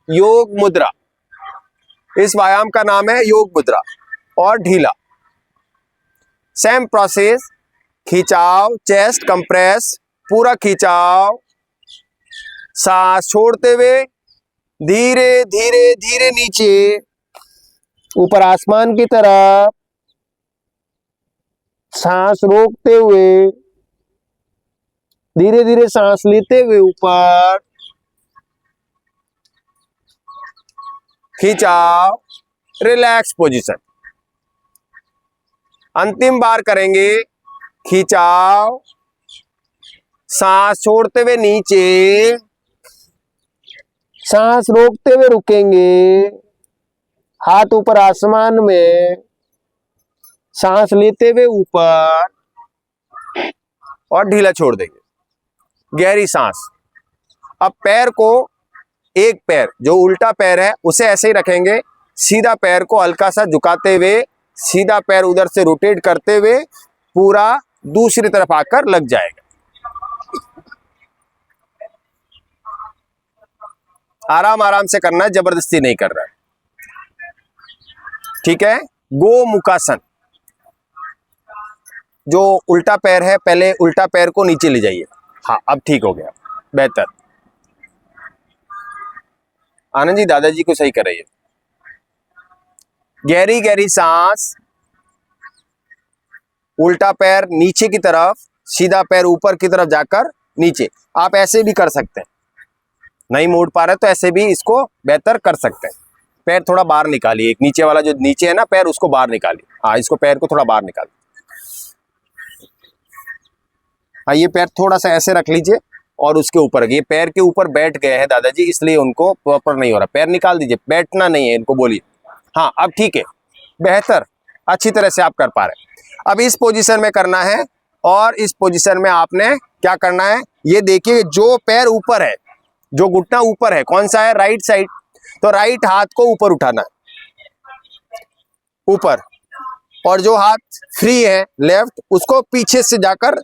योग मुद्रा। इस व्यायाम का नाम है योग मुद्रा। और ढीला, सेम प्रोसेस, खिंचाव, चेस्ट कंप्रेस, पूरा खिंचाव, सांस छोड़ते हुए धीरे धीरे धीरे नीचे ऊपर आसमान की तरफ, सांस रोकते हुए धीरे धीरे सांस लेते हुए ऊपर, खिंचाव, रिलैक्स पोजीशन। अंतिम बार करेंगे, खिंचाव, सांस छोड़ते हुए नीचे, सांस रोकते हुए रुकेंगे, हाथ ऊपर आसमान में, सांस लेते हुए ऊपर और ढीला छोड़ देंगे। गहरी सांस। अब पैर को, एक पैर जो उल्टा पैर है उसे ऐसे ही रखेंगे, सीधा पैर को हल्का सा झुकाते हुए, सीधा पैर उधर से रोटेट करते हुए पूरा दूसरी तरफ आकर लग जाएगा। आराम आराम से करना है, जबरदस्ती नहीं कर रहा है, ठीक है। गोमुखासन। जो उल्टा पैर है, पहले उल्टा पैर को नीचे ले जाइए। हाँ, अब ठीक हो गया, बेहतर। आनंद जी दादाजी को सही कर रही है। गहरी गहरी सांस, उल्टा पैर नीचे की तरफ, सीधा पैर ऊपर की तरफ जाकर नीचे। आप ऐसे भी कर सकते हैं, नहीं मोड़ पा रहे तो ऐसे भी इसको बेहतर कर सकते हैं। पैर थोड़ा बाहर निकालिए, एक नीचे वाला जो नीचे है ना पैर, उसको बाहर निकालिए। हाँ, इसको पैर को थोड़ा बाहर निकालिए। हाँ, ये पैर थोड़ा सा ऐसे रख लीजिए और उसके ऊपर, ये पैर के ऊपर बैठ गए हैं दादाजी, इसलिए उनको प्रॉपर नहीं हो रहा। पैर निकाल दीजिए, बैठना नहीं है, इनको बोलिए। हाँ, अब ठीक है, बेहतर, अच्छी तरह से आप कर पा रहे हैं। अब इस पोजीशन में करना है, और इस पोजीशन में आपने क्या करना है, ये देखिए, जो पैर ऊपर है, जो घुटना ऊपर है, कौन सा है, राइट साइड, तो राइट हाथ को ऊपर उठाना है, ऊपर, और जो हाथ फ्री है लेफ्ट, उसको पीछे से जाकर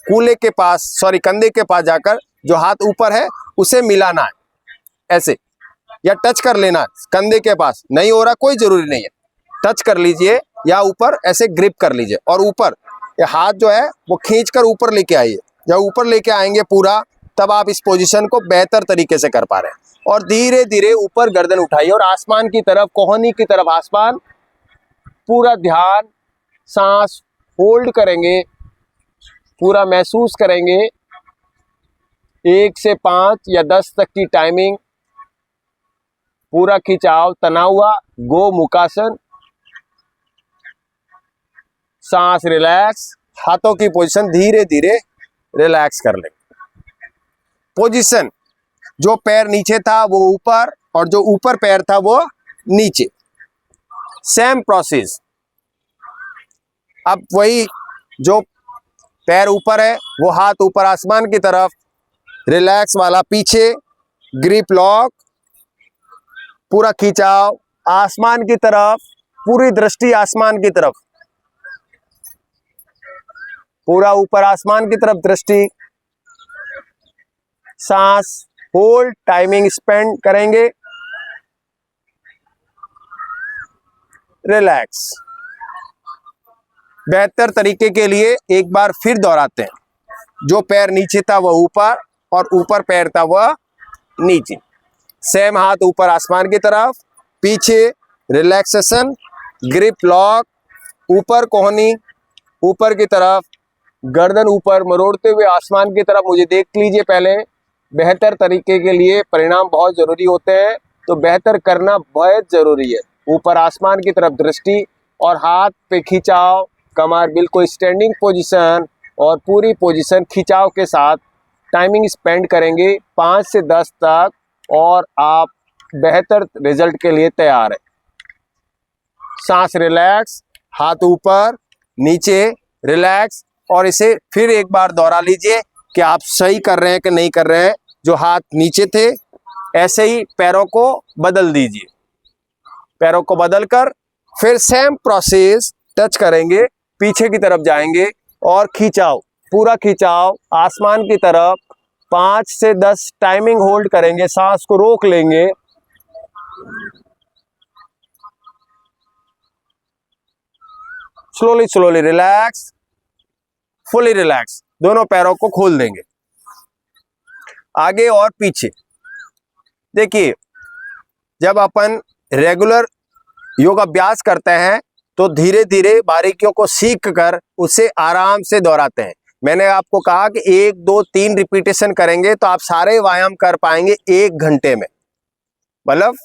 कूल्हे के पास, सॉरी कंधे के पास जाकर जो हाथ ऊपर है उसे मिलाना है, ऐसे, या टच कर लेना है कंधे के पास। नहीं हो रहा, कोई जरूरी नहीं है, टच कर लीजिए या ऊपर ऐसे ग्रिप कर लीजिए, और ऊपर ये हाथ जो है वो खींचकर ऊपर लेके आइए। जब ऊपर लेके आएंगे पूरा, तब आप इस पोजीशन को बेहतर तरीके से कर पा रहे हैं। और धीरे धीरे ऊपर गर्दन उठाइए और आसमान की तरफ, कोहनी की तरफ आसमान, पूरा ध्यान, सांस होल्ड करेंगे, पूरा महसूस करेंगे, 1 से 5 या 10 तक की टाइमिंग, पूरा खिंचाव, तना हुआ गोमुखासन, सांस रिलैक्स, हाथों की पोजीशन धीरे धीरे रिलैक्स कर लेंगे। पोजीशन, जो पैर नीचे था वो ऊपर, और जो ऊपर पैर था वो नीचे, सेम प्रोसेस। अब वही, जो पैर ऊपर है वो हाथ ऊपर आसमान की तरफ, रिलैक्स वाला, पीछे ग्रिप लॉक, पूरा खिंचाव आसमान की तरफ, पूरी दृष्टि आसमान की तरफ, पूरा ऊपर आसमान की तरफ दृष्टि, सांस होल्ड, टाइमिंग स्पेंड करेंगे, रिलैक्स। बेहतर तरीके के लिए एक बार फिर दोहराते हैं। जो पैर नीचे था वह ऊपर, और ऊपर पैर था वह नीचे, सेम हाथ ऊपर आसमान की तरफ, पीछे रिलैक्सेशन, ग्रिप लॉक, ऊपर कोहनी ऊपर की तरफ, गर्दन ऊपर मरोड़ते हुए आसमान की तरफ। मुझे देख लीजिए पहले। बेहतर तरीके के लिए परिणाम बहुत जरूरी होते हैं, तो बेहतर करना बहुत जरूरी है। ऊपर आसमान की तरफ दृष्टि, और हाथ पे खिंचाव, कमर बिल्कुल स्टैंडिंग पोजीशन, और पूरी पोजीशन खिंचाव के साथ टाइमिंग स्पेंड करेंगे 5 से 10 तक, और आप बेहतर रिजल्ट के लिए तैयार है। सांस रिलैक्स, हाथ ऊपर नीचे रिलैक्स, और इसे फिर एक बार दोहरा लीजिए कि आप सही कर रहे हैं कि नहीं कर रहे हैं। जो हाथ नीचे थे ऐसे ही पैरों को बदल दीजिए, पैरों को बदलकर फिर सेम प्रोसेस, टच करेंगे, पीछे की तरफ जाएंगे, और खिंचाव, पूरा खिंचाव आसमान की तरफ, 5 से 10 टाइमिंग होल्ड करेंगे, सांस को रोक लेंगे। Slowly slowly relax, fully relax. दोनों पैरों को खोल देंगे आगे और पीछे। देखिए, जब अपन रेगुलर योग अभ्यास करते हैं तो धीरे धीरे बारीकियों को सीख कर उसे आराम से दोहराते हैं। मैंने आपको कहा कि 1 2 3 रिपीटेशन करेंगे तो आप सारे व्यायाम कर पाएंगे 1 घंटे में, मतलब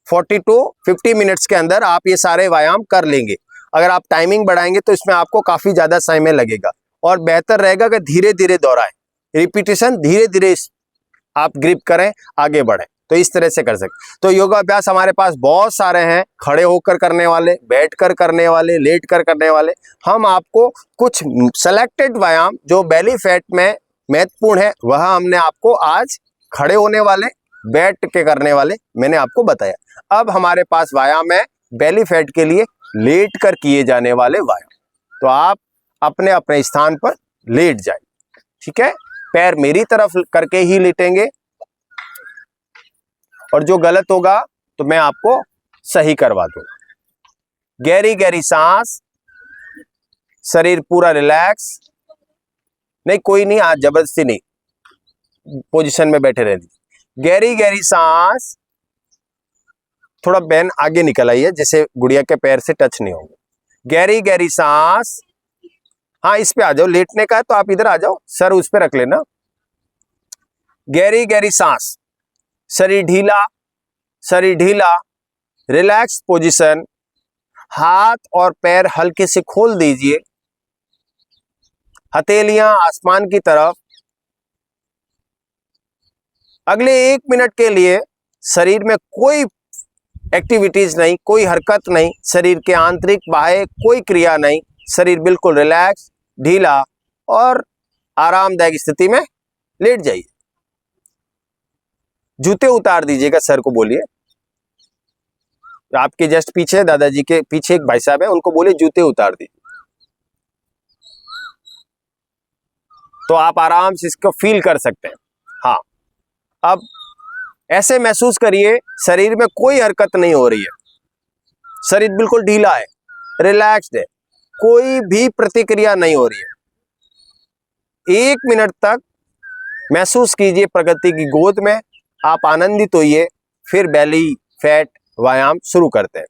40 to 50 मिनट्स के अंदर आप ये सारे व्यायाम कर लेंगे। अगर आप टाइमिंग बढ़ाएंगे तो इसमें आपको काफी ज्यादा समय लगेगा और बेहतर रहेगा कि धीरे धीरे दोहराएं, रिपीटेशन धीरे धीरे आप ग्रिप करें, आगे बढ़ें। तो इस तरह से कर सकते। तो योगाभ्यास हमारे पास बहुत सारे हैं, खड़े होकर करने वाले, बैठकर करने वाले, लेटकर करने वाले। हम आपको कुछ सेलेक्टेड व्यायाम जो बेली फैट में महत्वपूर्ण है वह हमने आपको आज खड़े होने वाले, बैठ के करने वाले मैंने आपको बताया। अब हमारे पास व्यायाम है बेली फैट के लिए लेट कर किए जाने वाले व्यायाम। तो आप अपने अपने स्थान पर लेट जाए, ठीक है। पैर मेरी तरफ करके ही लेटेंगे और जो गलत होगा तो मैं आपको सही करवा दूंगा। गहरी गहरी सांस, शरीर पूरा रिलैक्स। नहीं, कोई नहीं, आज जबरदस्ती नहीं, पोजीशन में बैठे रहने। गहरी गहरी सांस, थोड़ा बैन आगे निकल आइए जैसे गुड़िया के पैर से टच नहीं होंगे। गहरी गहरी सांस। हाँ, इस पे आ जाओ, लेटने का है तो आप इधर आ जाओ, सर उस पे रख लेना। गहरी गहरी सांस, शरीर ढीला, शरीर ढीला, रिलैक्स पोजीशन। हाथ और पैर हल्के से खोल दीजिए, हथेलियां आसमान की तरफ। अगले 1 मिनट के लिए शरीर में कोई एक्टिविटीज नहीं, कोई हरकत नहीं, शरीर के आंतरिक बाह्य कोई क्रिया नहीं, शरीर बिल्कुल रिलैक्स, ढीला और आरामदायक स्थिति में लेट जाइए। जूते उतार दीजिएगा, सर को बोलिए, आपके जस्ट पीछे दादाजी के पीछे एक भाई साहब है, उनको बोलिए जूते उतार दीजिए। तो आप आराम से इसको फील कर सकते हैं। हाँ, अब ऐसे महसूस करिए शरीर में कोई हरकत नहीं हो रही है, शरीर बिल्कुल ढीला है, रिलैक्स्ड है, कोई भी प्रतिक्रिया नहीं हो रही है। 1 मिनट तक महसूस कीजिए प्रकृति की गोद में, आप आनंदित होइए, फिर बेली फैट व्यायाम शुरू करते हैं।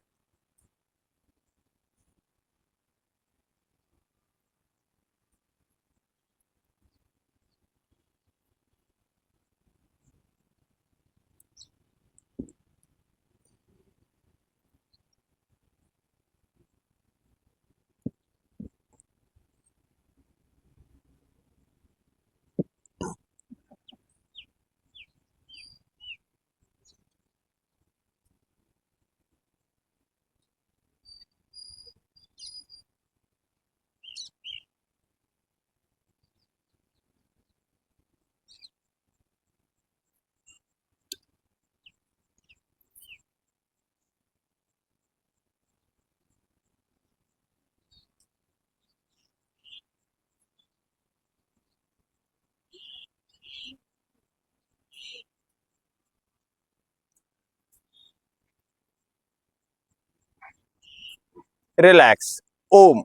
रिलैक्स। ओम।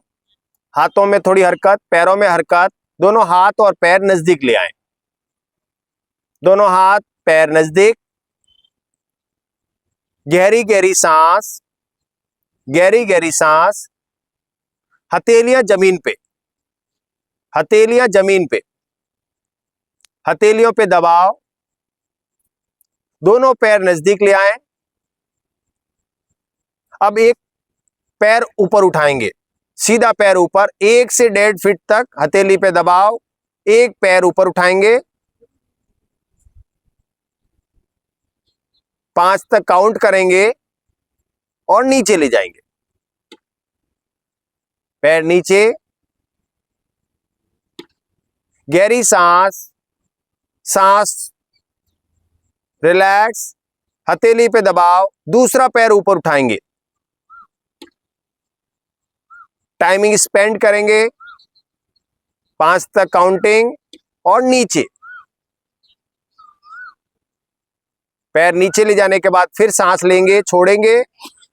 हाथों में थोड़ी हरकत, पैरों में हरकत। दोनों हाथ और पैर नजदीक ले आए, दोनों हाथ पैर नजदीक। गहरी गहरी सांस, गहरी गहरी सांस। हथेलियां जमीन पे, हथेलियां जमीन पे, हथेलियों पे दबाव। दोनों पैर नजदीक ले आए। अब एक पैर ऊपर उठाएंगे, सीधा पैर ऊपर, 1 से 1.5 फीट तक हथेली पे दबाव। एक पैर ऊपर उठाएंगे, 5 तक काउंट करेंगे और नीचे ले जाएंगे। पैर नीचे, गहरी सांस, सांस रिलैक्स, हथेली पे दबाव। दूसरा पैर ऊपर उठाएंगे, टाइमिंग स्पेंड करेंगे, 5 तक काउंटिंग और नीचे। पैर नीचे ले जाने के बाद फिर सांस लेंगे, छोड़ेंगे,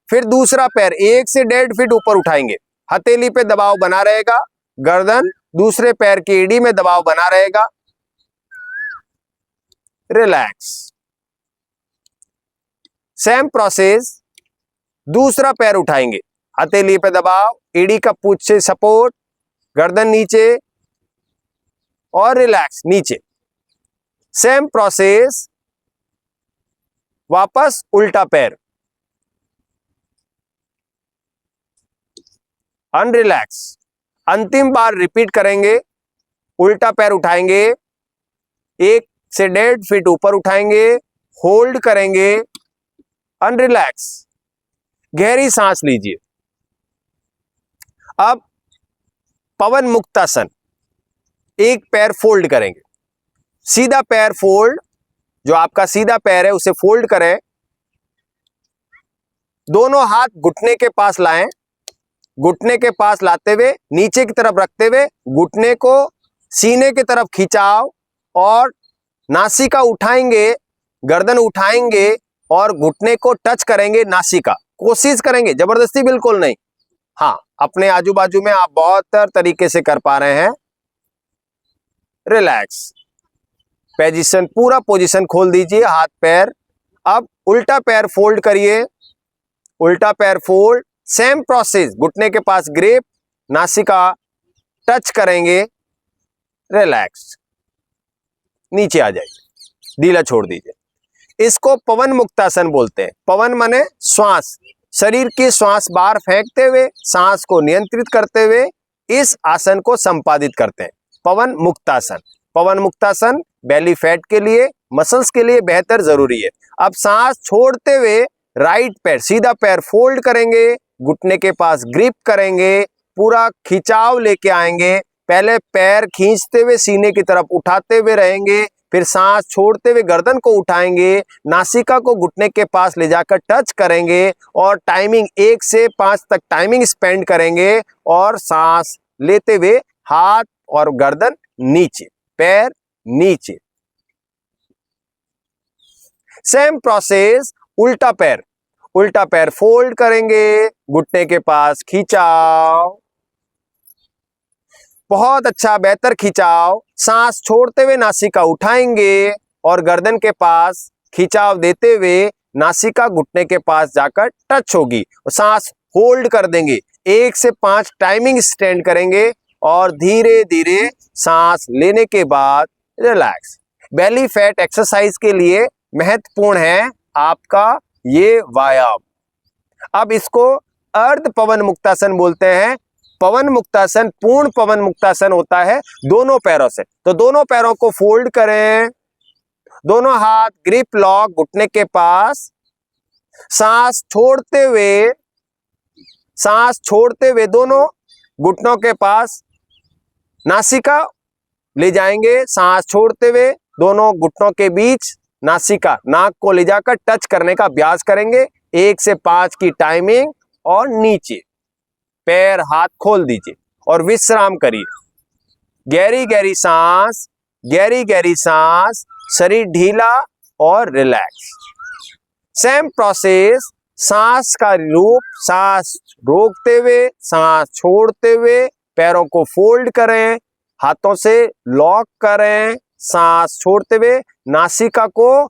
फिर दूसरा पैर 1 से 1.5 फीट ऊपर उठाएंगे, हथेली पे दबाव बना रहेगा, गर्दन दूसरे पैर की एड़ी में दबाव बना रहेगा, रिलैक्स। सेम प्रोसेस, दूसरा पैर उठाएंगे, हथेली पे दबाव, एड़ी का पूंछ से सपोर्ट, गर्दन नीचे और रिलैक्स नीचे। सेम प्रोसेस, वापस उल्टा पैर, अनरिलैक्स। अंतिम बार रिपीट करेंगे, उल्टा पैर उठाएंगे, 1 से 1.5 फीट ऊपर उठाएंगे, होल्ड करेंगे, अनरिलैक्स, गहरी सांस लीजिए। अब पवन मुक्तासन, एक पैर फोल्ड करेंगे, सीधा पैर फोल्ड, जो आपका सीधा पैर है उसे फोल्ड करें, दोनों हाथ घुटने के पास लाएं, घुटने के पास लाते हुए नीचे की तरफ रखते हुए घुटने को सीने की तरफ खिंचाव और नासिका उठाएंगे, गर्दन उठाएंगे और घुटने को टच करेंगे नासिका। कोशिश करेंगे, जबरदस्ती बिल्कुल नहीं। हाँ, अपने आजू बाजू में आप बहुत तरीके से कर पा रहे हैं। रिलैक्स, पोजीशन, पूरा पोजीशन खोल दीजिए, हाथ पैर। अब उल्टा पैर फोल्ड करिए, उल्टा पैर फोल्ड, सेम प्रोसेस, घुटने के पास ग्रिप, नासिका टच करेंगे, रिलैक्स, नीचे आ जाइए, ढीला छोड़ दीजिए। इसको पवन मुक्तासन बोलते हैं। पवन माने श्वास, शरीर की श्वास बाहर फेंकते हुए, सांस को नियंत्रित करते हुए इस आसन को संपादित करते हैं, पवन मुक्तासन। पवन मुक्तासन बेली फैट के लिए, मसल्स के लिए बेहतर जरूरी है। अब सांस छोड़ते हुए राइट पैर, सीधा पैर फोल्ड करेंगे, घुटने के पास ग्रिप करेंगे, पूरा खिंचाव लेके आएंगे, पहले पैर खींचते हुए सीने की तरफ उठाते हुए रहेंगे, फिर सांस छोड़ते हुए गर्दन को उठाएंगे, नासिका को घुटने के पास ले जाकर टच करेंगे और टाइमिंग 1 से 5 तक टाइमिंग स्पेंड करेंगे और सांस लेते हुए हाथ और गर्दन नीचे, पैर नीचे। सेम प्रोसेस, उल्टा पैर, उल्टा पैर फोल्ड करेंगे, घुटने के पास खिंचाव, बहुत अच्छा, बेहतर खिंचाव, सांस छोड़ते हुए नासिका उठाएंगे और गर्दन के पास खिंचाव देते हुए नासिका घुटने के पास जाकर टच होगी, सांस होल्ड कर देंगे, 1 से 5 टाइमिंग स्टैंड करेंगे और धीरे धीरे सांस लेने के बाद रिलैक्स। बेली फैट एक्सरसाइज के लिए महत्वपूर्ण है आपका ये व्यायाम। अब इसको अर्ध पवन मुक्तासन बोलते हैं। पवन मुक्तासन पूर्ण पवन मुक्तासन होता है दोनों पैरों से। तो दोनों पैरों को फोल्ड करें, दोनों हाथ ग्रिप लॉक घुटने के पास, सांस छोड़ते हुए दोनों घुटनों के पास नासिका ले जाएंगे, सांस छोड़ते हुए दोनों घुटनों के बीच नासिका, नाक को ले जाकर टच करने का अभ्यास करेंगे, 1 से 5 की टाइमिंग और नीचे पैर हाथ खोल दीजिए और विश्राम करिए। गहरी गहरी सांस, गहरी गहरी सांस, शरीर ढीला और रिलैक्स। सेम प्रोसेस, सांस का रूप, सांस रोकते हुए, सांस छोड़ते हुए, पैरों को फोल्ड करें, हाथों से लॉक करें, सांस छोड़ते हुए नासिका को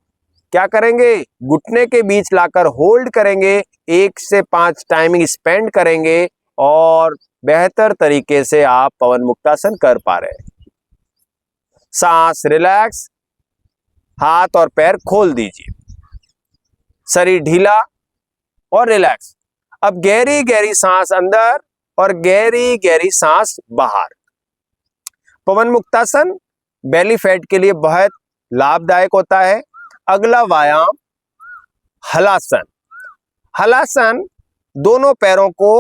क्या करेंगे, घुटने के बीच लाकर होल्ड करेंगे, 1 से 5 टाइमिंग स्पेंड करेंगे और बेहतर तरीके से आप पवन मुक्तासन कर पा रहे हैं। सांस रिलैक्स, हाथ और पैर खोल दीजिए, शरीर ढीला और रिलैक्स। अब गहरी गहरी सांस अंदर और गहरी गहरी सांस बाहर। पवन मुक्तासन बेली फैट के लिए बहुत लाभदायक होता है। अगला व्यायाम हलासन। हलासन दोनों पैरों को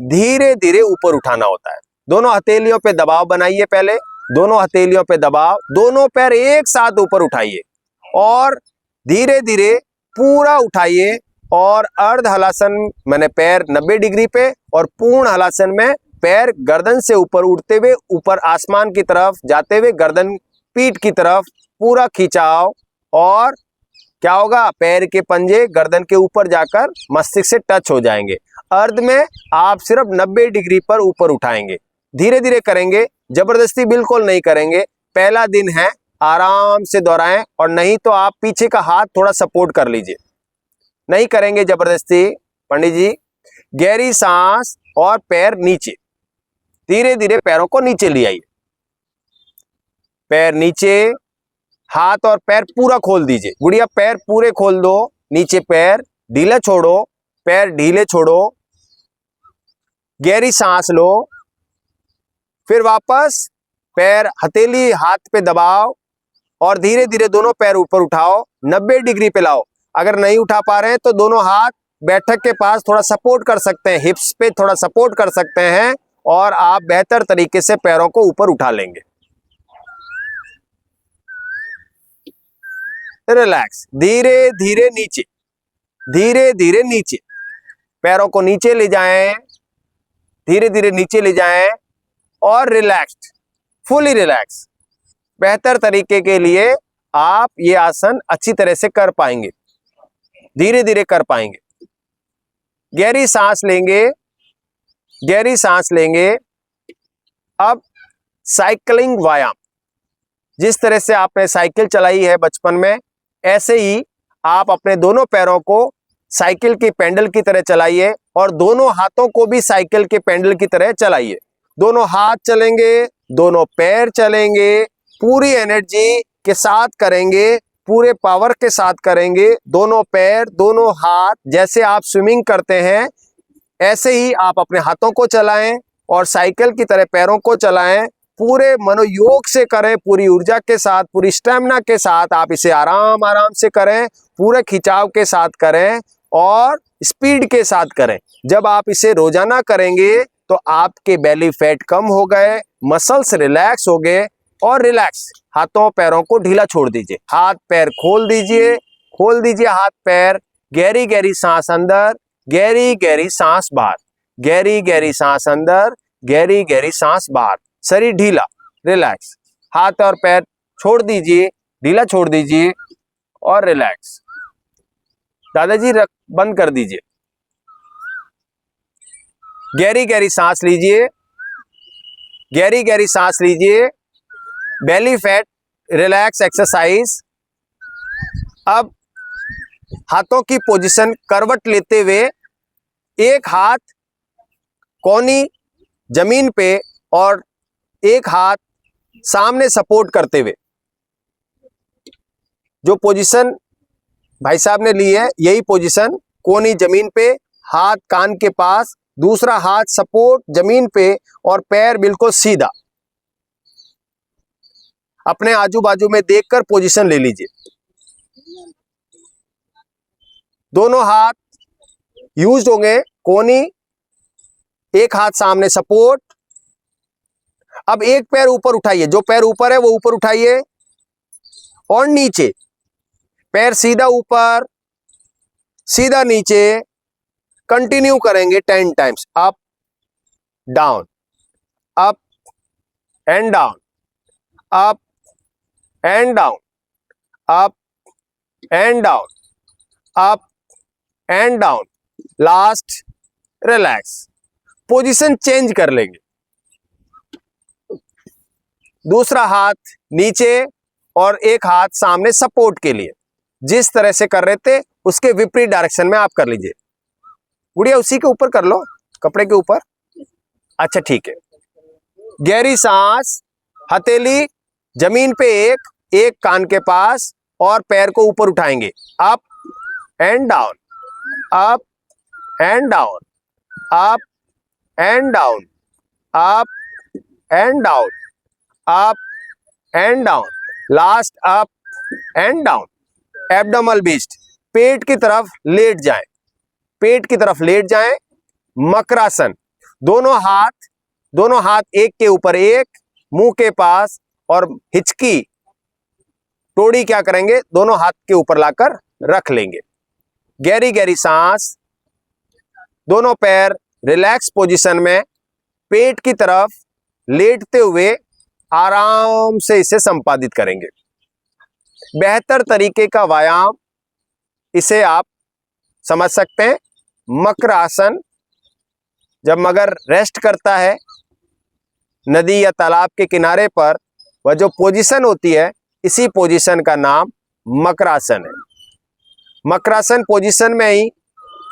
धीरे धीरे ऊपर उठाना होता है। दोनों हथेलियों पे दबाव बनाइए, पहले दोनों हथेलियों पे दबाव, दोनों पैर एक साथ ऊपर उठाइए और धीरे धीरे पूरा उठाइए और अर्ध हलासन मैंने पैर 90 डिग्री पे और पूर्ण हलासन में पैर गर्दन से ऊपर उड़ते हुए ऊपर आसमान की तरफ जाते हुए गर्दन पीठ की तरफ पूरा खिंचाव और क्या होगा, पैर के पंजे गर्दन के ऊपर जाकर मस्तिष्क से टच हो जाएंगे। अर्ध में आप सिर्फ 90 डिग्री पर ऊपर उठाएंगे, धीरे धीरे करेंगे, जबरदस्ती बिल्कुल नहीं करेंगे। पहला दिन है, आराम से दोहराएं, और नहीं तो आप पीछे का हाथ थोड़ा सपोर्ट कर लीजिए, नहीं करेंगे जबरदस्ती। पंडित जी, गहरी सांस और पैर नीचे, धीरे धीरे पैरों को नीचे ले आइए, पैर नीचे, हाथ और पैर पूरा खोल दीजिए। गुड़िया पैर पूरे खोल दो, नीचे पैर ढीला छोड़ो, पैर ढीले छोड़ो, गहरी सांस लो, फिर वापस पैर हथेली हाथ पे दबाओ और धीरे धीरे दोनों पैर ऊपर उठाओ, 90 डिग्री पे लाओ। अगर नहीं उठा पा रहे हैं तो दोनों हाथ बैठक के पास थोड़ा सपोर्ट कर सकते हैं, हिप्स पे थोड़ा सपोर्ट कर सकते हैं, और आप बेहतर तरीके से पैरों को ऊपर उठा लेंगे। रिलैक्स, धीरे धीरे नीचे, धीरे धीरे नीचे, पैरों को नीचे ले जाएं, धीरे धीरे नीचे ले जाएं, और रिलैक्स्ड, फुली रिलैक्स। बेहतर तरीके के लिए आप ये आसन अच्छी तरह से कर पाएंगे, धीरे धीरे कर पाएंगे। गहरी सांस लेंगे, गहरी सांस लेंगे। अब साइकिलिंग व्यायाम, जिस तरह से आपने साइकिल चलाई है बचपन में, ऐसे ही आप अपने दोनों पैरों को साइकिल की पेंडल की तरह चलाइए और दोनों हाथों को भी साइकिल के पेंडल की तरह चलाइए। दोनों हाथ चलेंगे, दोनों पैर चलेंगे, पूरी एनर्जी के साथ करेंगे, पूरे पावर के साथ करेंगे। दोनों पैर, दोनों हाथ, जैसे आप स्विमिंग करते हैं ऐसे ही आप अपने हाथों को चलाएं और साइकिल की तरह पैरों को चलाएं। पूरे मनोयोग से करें, पूरी ऊर्जा के साथ, पूरी स्टेमिना के साथ आप इसे आराम आराम से करें, पूरे खिंचाव के साथ करें और स्पीड के साथ करें। जब आप इसे रोजाना करेंगे तो आपके बेली फैट कम हो गए, मसल्स रिलैक्स हो गए, और रिलैक्स, हाथों पैरों को ढीला छोड़ दीजिए, हाथ पैर खोल दीजिए, खोल दीजिए हाथ पैर। गहरी गहरी सांस अंदर, गहरी गहरी सांस बाहर, गहरी गहरी सांस अंदर, गहरी गहरी सांस बाहर। शरीर ढीला, रिलैक्स, हाथ और पैर छोड़ दीजिए, ढीला छोड़ दीजिए और रिलैक्स। दादाजी बंद कर दीजिए। गहरी गहरी सांस लीजिए, गहरी गहरी सांस लीजिए। Belly fat relax exercise. अब हाथों की पोजीशन करवट लेते हुए, एक हाथ कोहनी जमीन पे और एक हाथ सामने सपोर्ट करते हुए, जो पोजीशन भाई साहब ने ली है यही पोजीशन, कोहनी जमीन पे, हाथ कान के पास, दूसरा हाथ सपोर्ट जमीन पे और पैर बिल्कुल सीधा। अपने आजू बाजू में देखकर पोजीशन ले लीजिए। दोनों हाथ यूज होंगे, कोहनी, एक हाथ सामने सपोर्ट। अब एक पैर ऊपर उठाइए, जो पैर ऊपर है वो ऊपर उठाइए और नीचे, पैर सीधा ऊपर, सीधा नीचे। कंटिन्यू करेंगे 10 times. Up down, up and down, up and down, up and down, up and down. Last, relax. Position change कर लेंगे, दूसरा हाथ नीचे और एक हाथ सामने सपोर्ट के लिए। जिस तरह से कर रहे थे उसके विपरीत डायरेक्शन में आप कर लीजिए। गुड़िया उसी के ऊपर कर लो, कपड़े के ऊपर। अच्छा ठीक है। गहरी सांस, हथेली जमीन पे एक कान के पास, और पैर को ऊपर उठाएंगे। Up and down, up and down, up and down, up and down, up and down. Last, up and down. Abdominal बिस्ट, पेट की तरफ लेट जाएं, पेट की तरफ लेट जाएं। मकरासन, दोनों हाथ एक के ऊपर एक, मुंह के पास, और हिचकी टोड़ी क्या करेंगे, दोनों हाथ के ऊपर लाकर रख लेंगे। गहरी गहरी सांस, दोनों पैर रिलैक्स पोजीशन में, पेट की तरफ लेटते हुए आराम से इसे संपादित करेंगे। बेहतर तरीके का व्यायाम इसे आप समझ सकते हैं। मकर आसन, जब मगर रेस्ट करता है नदी या तालाब के किनारे पर, वह जो पोजीशन होती है, इसी पोजीशन का नाम मकरासन है। मकरासन पोजीशन में ही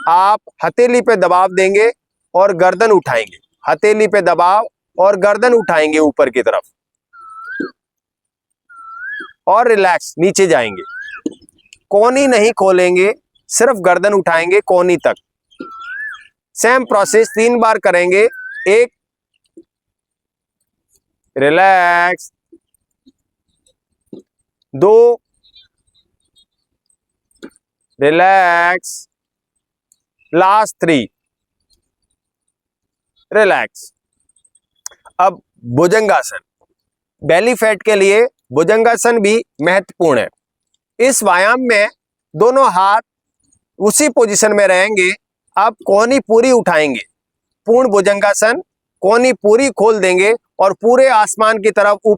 आप हथेली पे दबाव देंगे और गर्दन उठाएंगे, हथेली पे दबाव और गर्दन उठाएंगे ऊपर की तरफ और रिलैक्स नीचे जाएंगे। कोहनी नहीं खोलेंगे, सिर्फ गर्दन उठाएंगे कोहनी तक। सेम प्रोसेस 3 बार करेंगे। 1, रिलैक्स, 2, रिलैक्स, लास्ट 3, रिलैक्स। अब भुजंगासन, बेली फैट के लिए भुजंगासन भी महत्वपूर्ण है। इस व्यायाम में दोनों हाथ उसी पोजीशन में रहेंगे। आप कोहनी पूरी उठाएंगे, पूर्ण भुजंगासन, कोहनी पूरी खोल देंगे और पूरे आसमान की तरफ